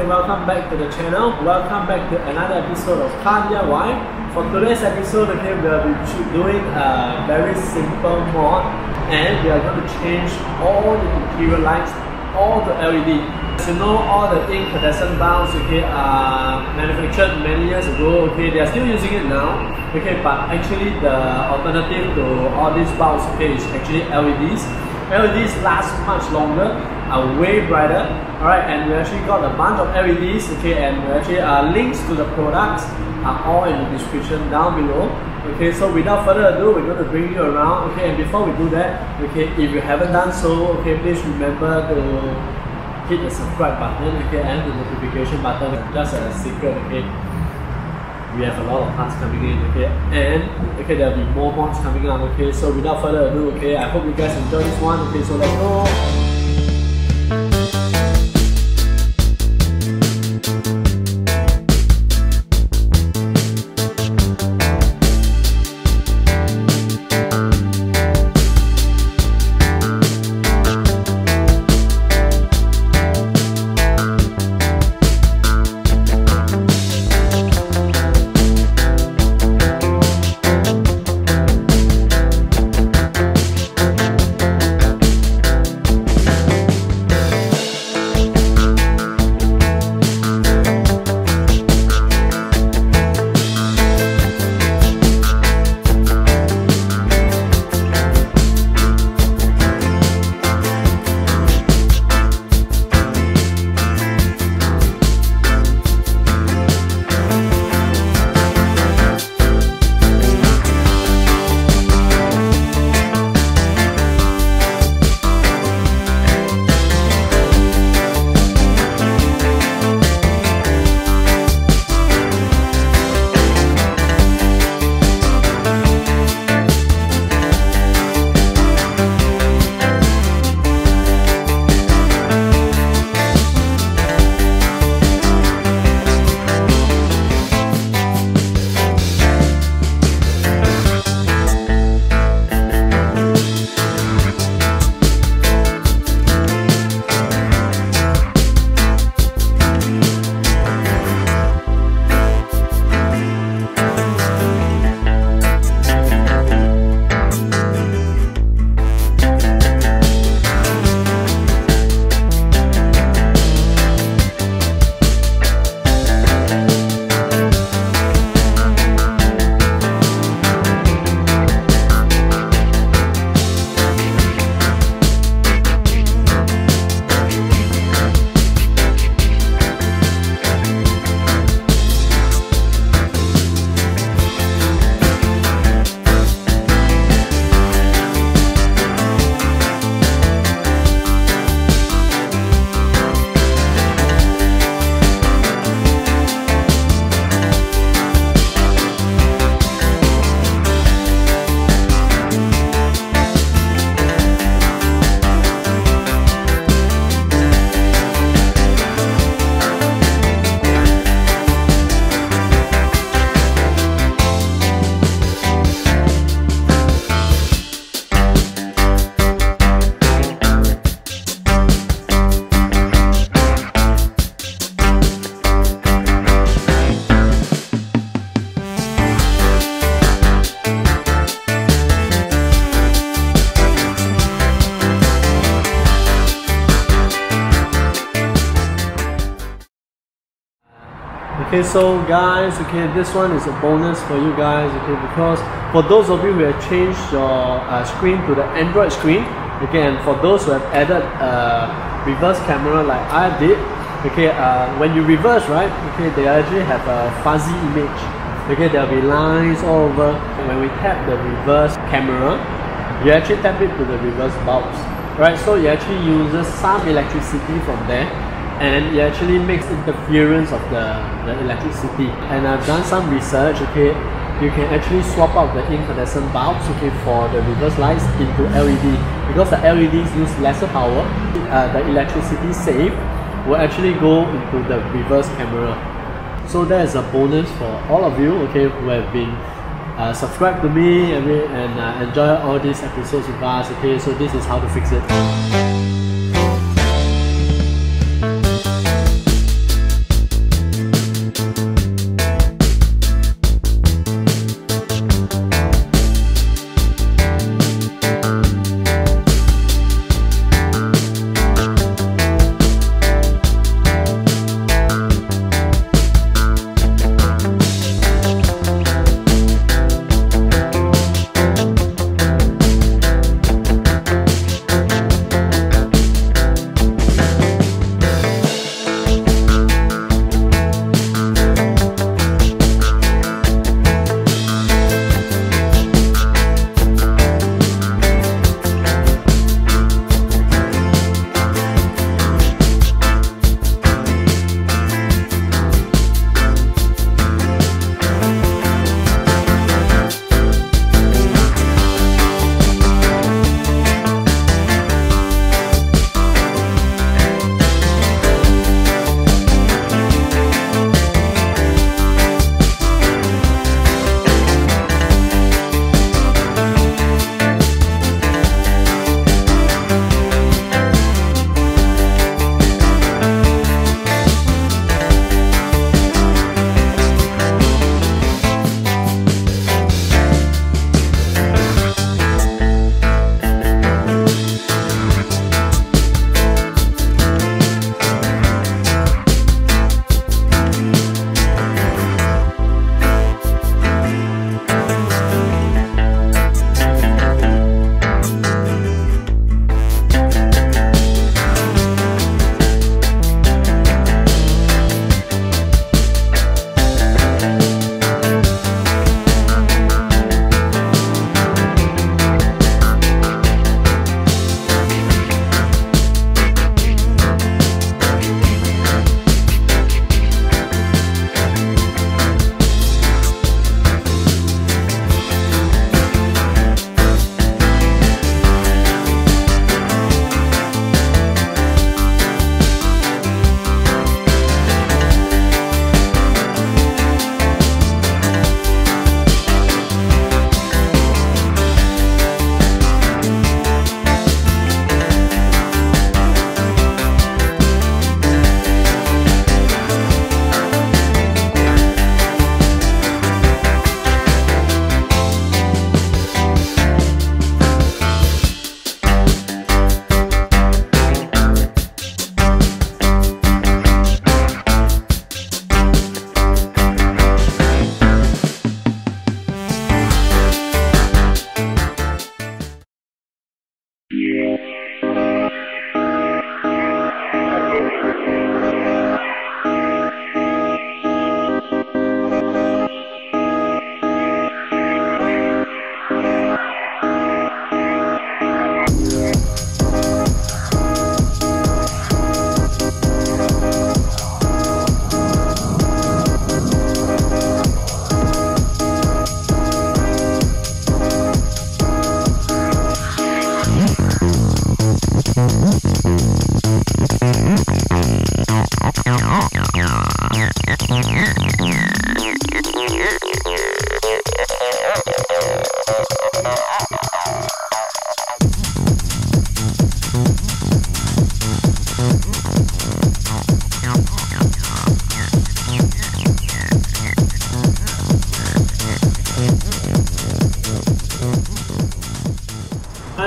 welcome back to the channel. Welcome back to another episode of Car DIY. For today's episode, okay, we'll be doing a very simple mod, and we are going to change all the interior lights, all the LED. As you know, all the incandescent bulbs, okay, are manufactured many years ago. Okay, they are still using it now. Okay, but actually the alternative to all these bulbs, okay, is actually LEDs. LEDs last much longer, are way brighter. Alright, and we actually got a bunch of LEDs, okay, and we actually links to the products are all in the description down below. Okay, so without further ado, we're going to bring you around. Okay, and before we do that, okay, if you haven't done so, okay, please remember to hit the subscribe button, okay, and the notification button. Just a secret, okay, we have a lot of parts coming in, okay, and okay, there'll be more mods coming up. Okay, so without further ado, okay, I hope you guys enjoy this one. Okay, so let's go. Okay, so guys, okay, this one is a bonus for you guys, okay, because for those of you who have changed your screen to the Android screen, okay, and for those who have added reverse camera like I did, okay, when you reverse, right, okay, they actually have a fuzzy image, okay, there'll be lines all over. When we tap the reverse camera, you actually tap it to the reverse bulbs, right, so it actually uses some electricity from there, and it actually makes interference of the electricity. And I've done some research, okay, you can actually swap out the incandescent bulbs, okay, for the reverse lights into LED, because the LEDs use lesser power. The electricity saved will actually go into the reverse camera. So that is a bonus for all of you, okay, who have been subscribed to me and enjoy all these episodes with us, okay. So this is how to fix it.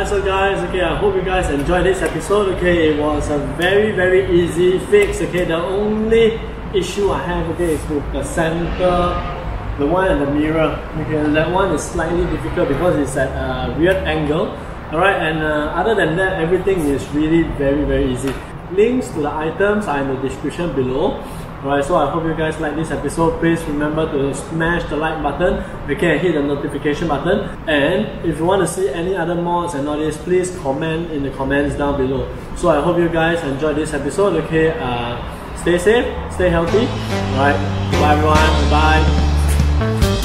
so guys, okay, I hope you guys enjoyed this episode. Okay, it was a very easy fix. Okay, the only issue I have, okay, is with the center, the one and the mirror. Okay, that one is slightly difficult because it's at a weird angle. Alright, and other than that, everything is really very easy. Links to the items are in the description below. Alright, so I hope you guys like this episode. Please remember to smash the like button, okay, and hit the notification button. And if you want to see any other mods and all this, please comment in the comments down below. So I hope you guys enjoyed this episode. Okay, stay safe, stay healthy. Alright, bye everyone, bye.